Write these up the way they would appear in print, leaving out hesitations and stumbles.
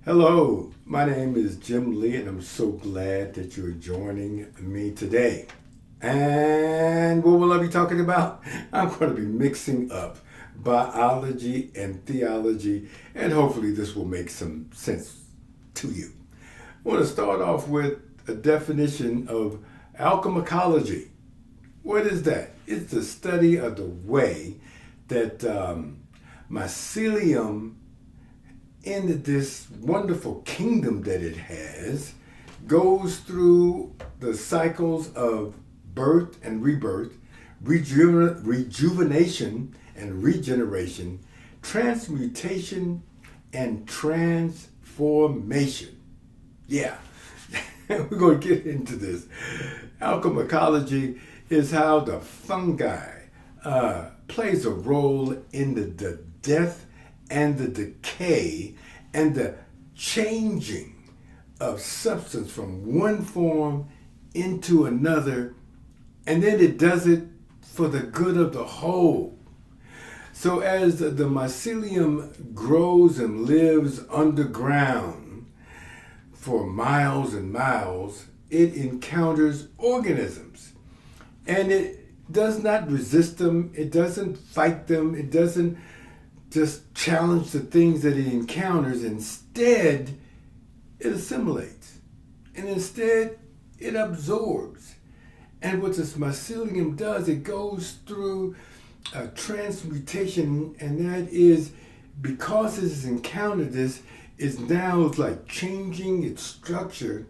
Hello, my name is Lee, and I'm so glad that you're joining me today. And what will I be talking about? I'm going to be mixing up biology and theology, and hopefully this will make some sense to you. I want to start off with a definition of alchemicology. What is that? It's the study of the way that mycelium in this wonderful kingdom that it has goes through the cycles of birth and rebirth, rejuvenation and regeneration, transmutation and transformation. Yeah, we're going to get into this. Alchemicology is how the fungi plays a role in the death and the decay and the changing of substance from one form into another, and then it does it for the good of the whole. So as the mycelium grows and lives underground for miles and miles, it encounters organisms, and it does not resist them, it doesn't fight them, it doesn't just challenge the things that it encounters. Instead, it assimilates. And instead, it absorbs. And what this mycelium does, it goes through a transmutation, and that is because it has encountered this, is now like changing its structure,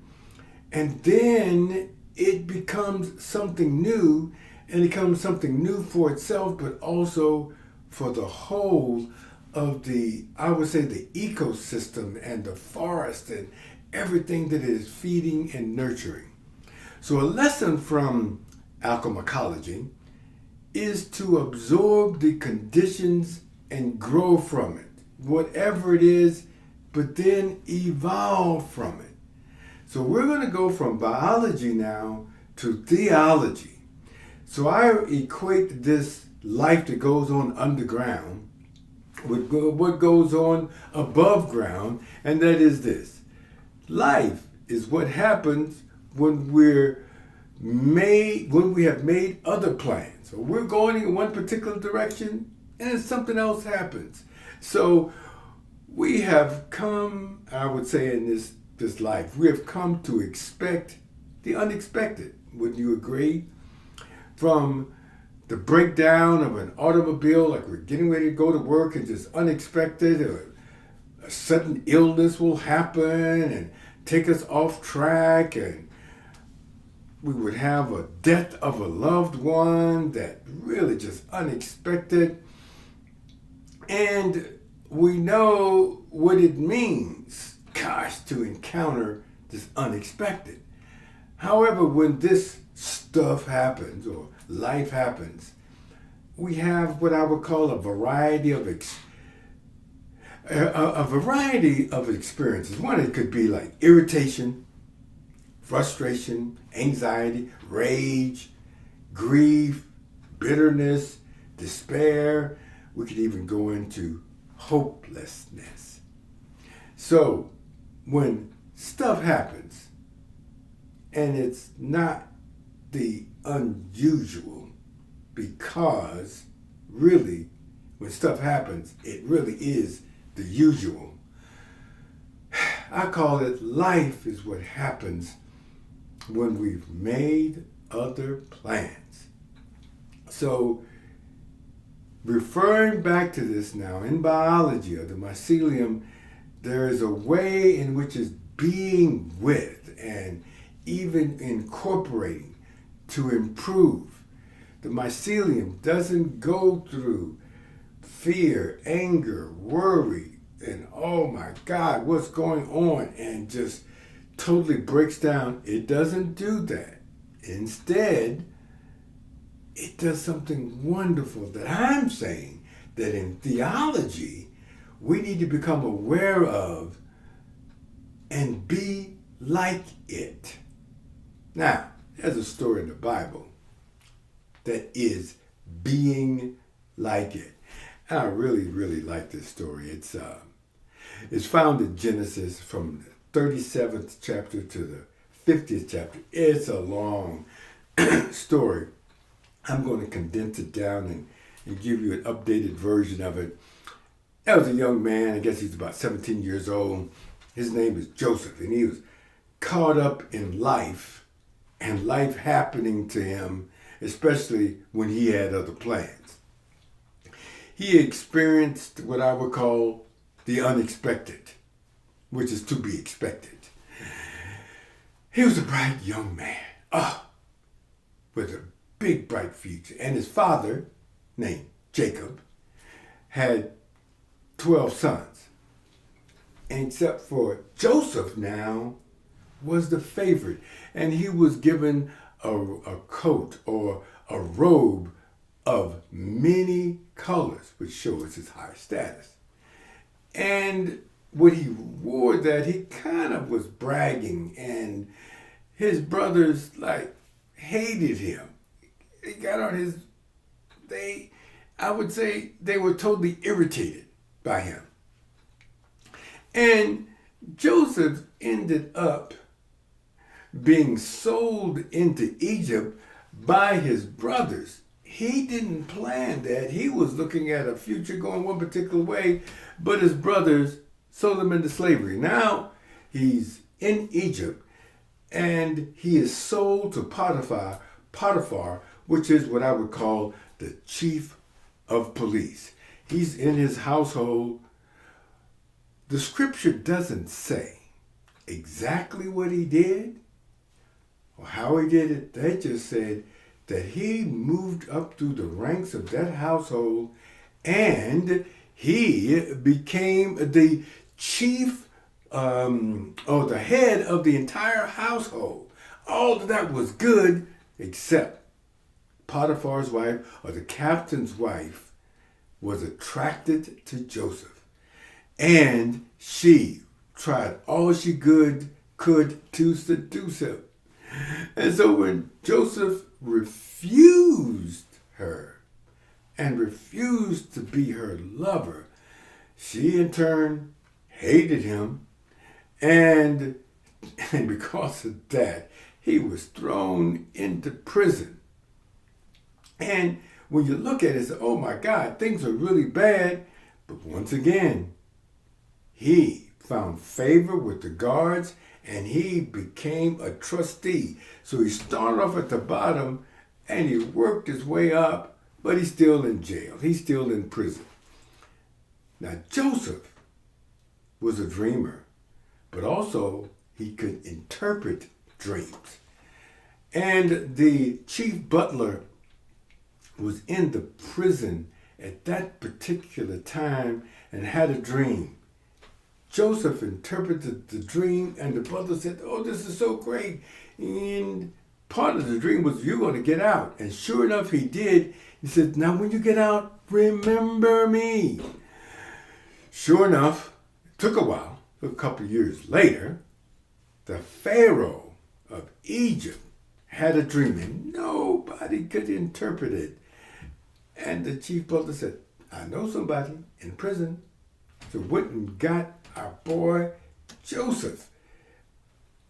and then it becomes something new, and it becomes something new for itself, but also for the whole of I would say, the ecosystem and the forest and everything that it is feeding and nurturing. So a lesson from alchemicology is to absorb the conditions and grow from it, whatever it is, but then evolve from it. So we're going to go from biology now to theology. So I equate this life that goes on underground with what goes on above ground, and that is this. Life is what happens when we have made other plans. So we're going in one particular direction and then something else happens. So we have come, I would say, in this life, we have come to expect the unexpected. Wouldn't you agree? From the breakdown of an automobile, like we're getting ready to go to work and just unexpected, or a sudden illness will happen and take us off track, and we would have a death of a loved one that really just unexpected. And we know what it means, gosh, to encounter this unexpected. However, when this stuff happens or life happens, we have what I would call a variety of experiences. One, it could be like irritation, frustration, anxiety, rage, grief, bitterness, despair. We could even go into hopelessness. So when stuff happens and it's not the unusual, because really when stuff happens, it really is the usual. I call it life is what happens when we've made other plans. So referring back to this now, in biology of the mycelium, there is a way in which it's being with and even incorporating to improve. The mycelium doesn't go through fear, anger, worry, and oh my God, what's going on, and just totally breaks down. It doesn't do that. Instead, it does something wonderful that I'm saying that in theology, we need to become aware of and be like it. Now, there's a story in the Bible that is being like it. And I really, really like this story. It's found in Genesis from the 37th chapter to the 50th chapter. It's a long story. I'm going to condense it down and give you an updated version of it. That was a young man, I guess he's about 17 years old. His name is Joseph, and he was caught up in life and life happening to him, especially when he had other plans. He experienced what I would call the unexpected, which is to be expected. He was a bright young man, with a big, bright future. And his father, named Jacob, had 12 sons. Except for Joseph now was the favorite. And he was given a coat or a robe of many colors, which shows his high status. And when he wore that, he kind of was bragging, and his brothers hated him. They got on I would say they were totally irritated by him. And Joseph ended up being sold into Egypt by his brothers. He didn't plan that. He was looking at a future going one particular way, but his brothers sold him into slavery. Now he's in Egypt, and he is sold to Potiphar, which is what I would call the chief of police. He's in his household. The scripture doesn't say exactly what he did or how he did it. They just said that he moved up through the ranks of that household, and he became the chief or the head of the entire household. All of that was good, except Potiphar's wife, or the captain's wife, was attracted to Joseph. And she tried all she could to seduce him. And so when Joseph refused her and refused to be her lover, she in turn hated him. And because of that, he was thrown into prison. And when you look at it, say, oh my God, things are really bad. But once again, he found favor with the guards, and he became a trustee. So he started off at the bottom, and he worked his way up, but he's still in jail. He's still in prison. Now, Joseph was a dreamer, but also he could interpret dreams. And the chief butler was in the prison at that particular time and had a dream. Joseph interpreted the dream, and the butler said, oh, this is so great. And part of the dream was, you're going to get out. And sure enough, he did. He said, now when you get out, remember me. Sure enough, it took a while. A couple of years later, the Pharaoh of Egypt had a dream, and nobody could interpret it. And the chief butler said, I know somebody in prison. So went and got our boy Joseph.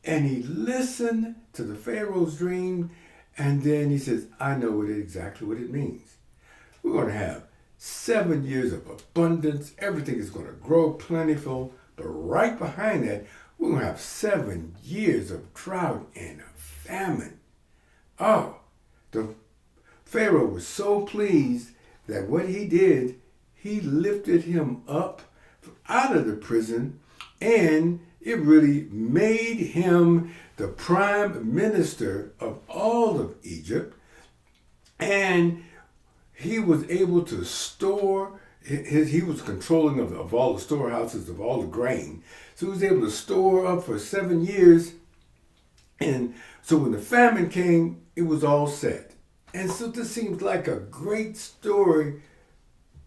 And he listened to the Pharaoh's dream, and then he says, I know exactly what it means. We're going to have 7 years of abundance. Everything is going to grow plentiful. But right behind that, we're going to have 7 years of drought and famine. Oh, the Pharaoh was so pleased that what he did, he lifted him up out of the prison, and it really made him the prime minister of all of Egypt. And he was able to store, he was controlling of all the storehouses of all the grain. So he was able to store up for 7 years. And so when the famine came, it was all set. And so this seems like a great story,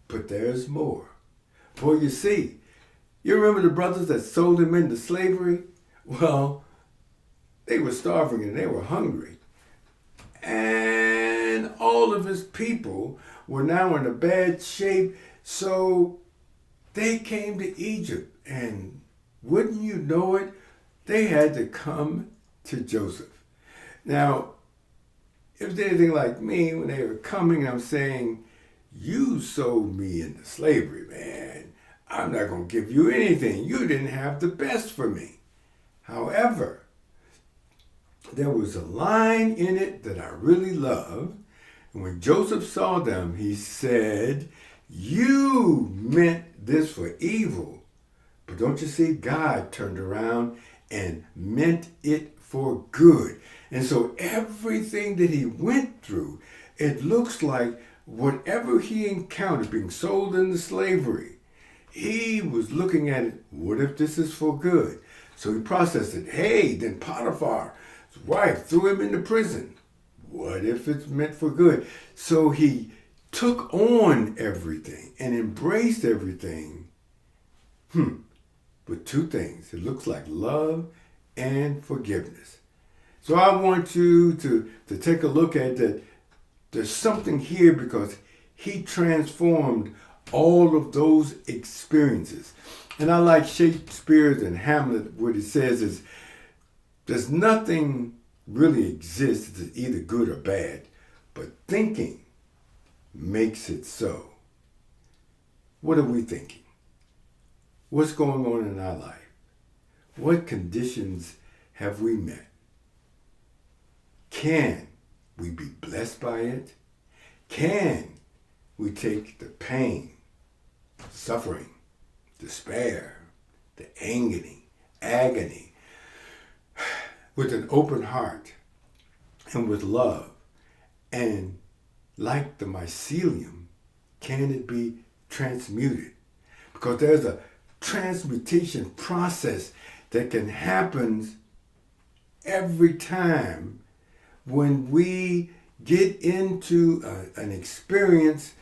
but there's more. For you see, you remember the brothers that sold him into slavery? Well, they were starving and they were hungry. And all of his people were now in a bad shape, so they came to Egypt. And wouldn't you know it, they had to come to Joseph. Now, if they're anything like me, when they were coming, I'm saying, you sold me into slavery, man. I'm not going to give you anything. You didn't have the best for me. However, there was a line in it that I really love. And when Joseph saw them, he said, you meant this for evil. But don't you see, God turned around and meant it for good. And so everything that he went through, it looks like whatever he encountered being sold into slavery, he was looking at it, what if this is for good? So he processed it. Hey, then Potiphar's wife threw him into prison. What if it's meant for good? So he took on everything and embraced everything with two things. It looks like love and forgiveness. So I want you to take a look at that. There's something here because he transformed all of those experiences. And I like Shakespeare's and Hamlet, what he says is, there's nothing really exists that's either good or bad, but thinking makes it so. What are we thinking? What's going on in our life? What conditions have we met? Can we be blessed by it? Can we take the pain, suffering, despair, the agony, with an open heart and with love? And like the mycelium, can it be transmuted? Because there's a transmutation process that can happen every time when we get into an experience,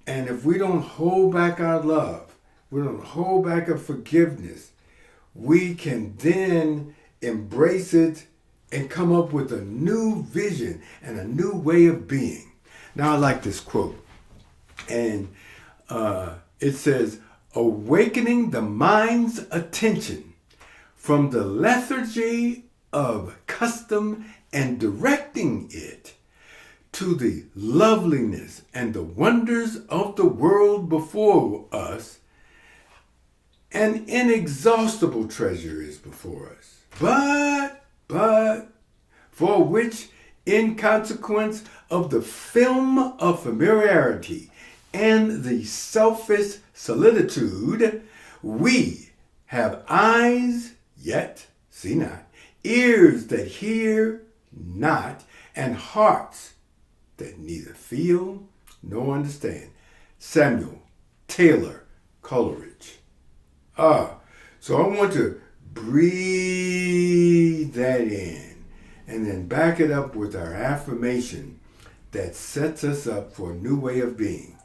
and if we don't hold back our love, we don't hold back our forgiveness, we can then embrace it and come up with a new vision and a new way of being. Now I like this quote, and it says, awakening the mind's attention from the lethargy of custom and directing it to the loveliness and the wonders of the world before us. An inexhaustible treasure is before us. But, for which, in consequence of the film of familiarity and the selfish solitude, we have eyes yet see not, ears that hear not, and hearts that neither feel nor understand. Samuel Taylor Coleridge. So I want to breathe that in and then back it up with our affirmation that sets us up for a new way of being.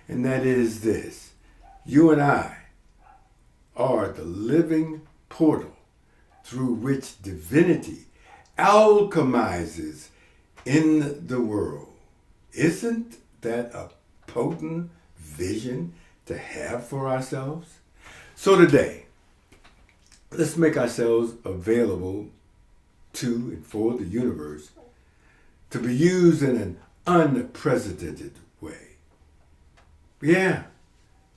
And that is this: you and I are the living portal through which divinity alchemizes in the world. Isn't that a potent vision to have for ourselves? So today, let's make ourselves available to and for the universe to be used in an unprecedented way. Yeah,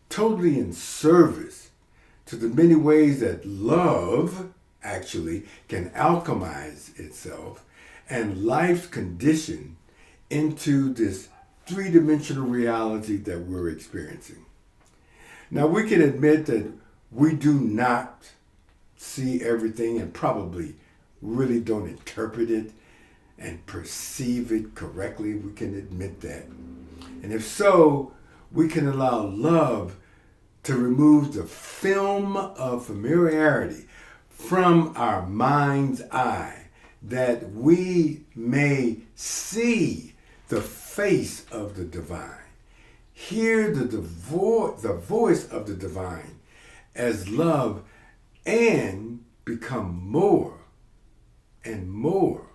totally in service to the many ways that love actually can alchemize itself and life's condition into this three-dimensional reality that we're experiencing. Now, we can admit that we do not see everything and probably really don't interpret it and perceive it correctly. We can admit that. And if so, we can allow love to remove the film of familiarity from our mind's eye, that we may see the face of the divine, hear the voice of the divine as love, and become more and more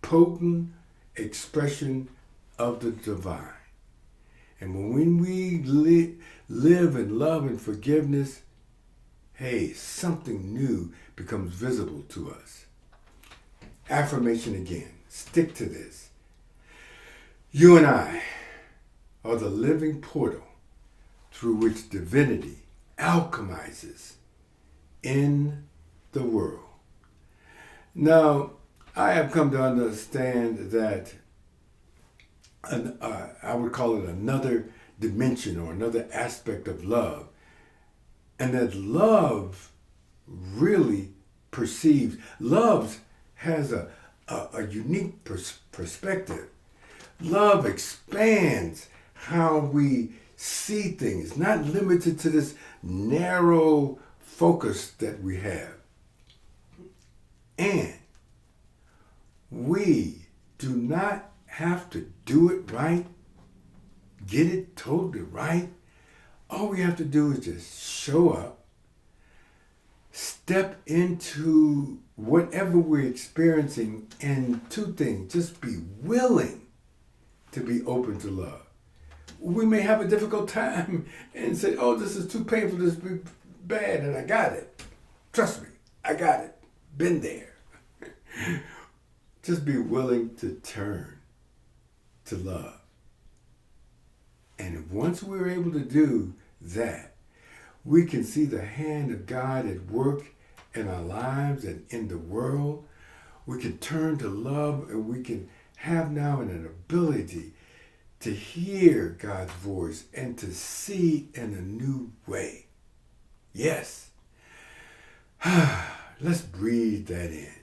potent expression of the divine. And when we live in love and forgiveness, hey, something new becomes visible to us. Affirmation again. Stick to this. You and I are the living portal through which divinity alchemizes in the world. Now, I have come to understand that I would call it another dimension or another aspect of love. And that love really perceives, love has a unique perspective. Love expands how we see things, not limited to this narrow focus that we have. And we do not have to do it right, get it totally right. All we have to do is just show up, step into whatever we're experiencing, and two things, just be willing to be open to love. We may have a difficult time and say, oh, this is too painful, this is bad, and I got it. Trust me, I got it. Been there. Just be willing to turn to love. And once we're able to do that, we can see the hand of God at work in our lives and in the world. We can turn to love, and we can have now an ability to hear God's voice and to see in a new way. Yes. Let's breathe that in.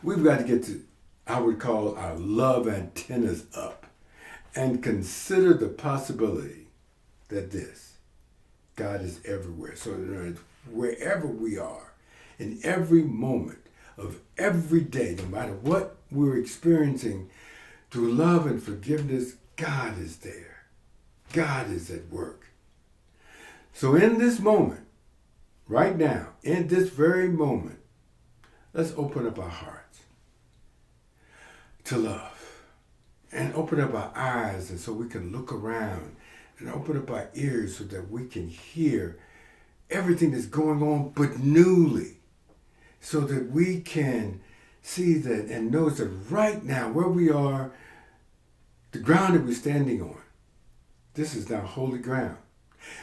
We've got to get to, I would call, our love antennas up and consider the possibility that God is everywhere. So wherever we are, in every moment of every day, no matter what we're experiencing, through love and forgiveness, God is there. God is at work. So in this moment, right now, in this very moment, let's open up our hearts to love and open up our eyes, and so we can look around, and open up our ears so that we can hear everything that's going on, but newly, so that we can see that and notice that right now, where we are, the ground that we're standing on, this is now holy ground.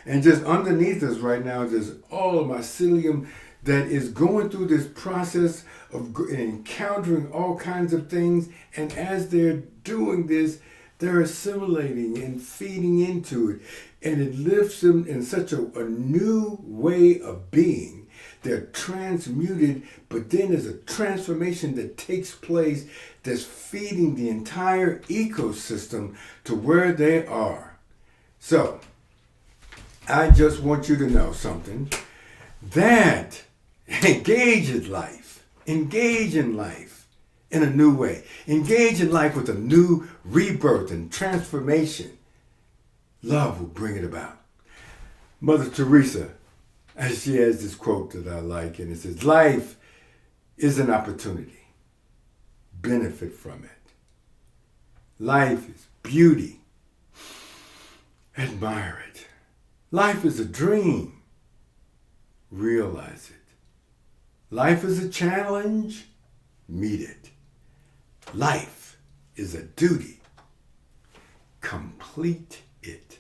And just underneath us right now, there's all of mycelium that is going through this process of encountering all kinds of things. And as they're doing this, they're assimilating and feeding into it. And it lifts them in such a new way of being. They're transmuted, but then there's a transformation that takes place that's feeding the entire ecosystem to where they are. So, I just want you to know something. That engage in life in a new way. Engage in life with a new rebirth and transformation. Love will bring it about. Mother Teresa, as she has this quote that I like, and it says, life is an opportunity. Benefit from it. Life is beauty. Admire it. Life is a dream. Realize it. Life is a challenge. Meet it. Life is a duty. Complete it.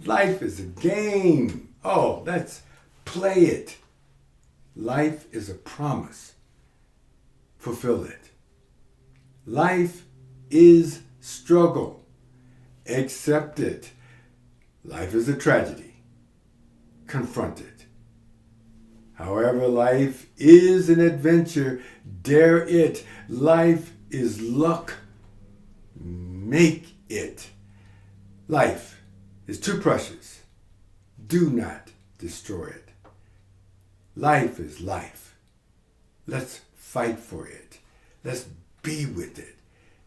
Life is a game. Oh, let's play it. Life is a promise. Fulfill it. Life is struggle. Accept it. Life is a tragedy. Confront it. However, life is an adventure. Dare it. Life is luck. Make it. Life is too precious. Do not destroy it. Life is life. Let's fight for it. Let's be with it.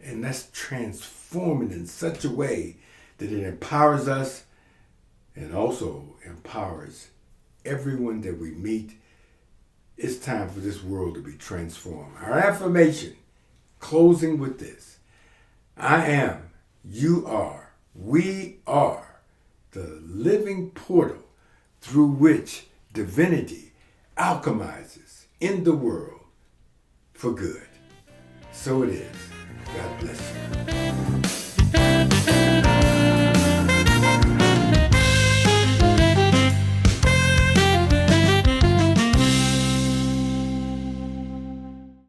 And let's transform it in such a way that it empowers us and also empowers everyone that we meet. It's time for this world to be transformed. Our affirmation, closing with this. I am, you are, we are the living portal through which divinity alchemizes in the world for good. So it is. God bless you.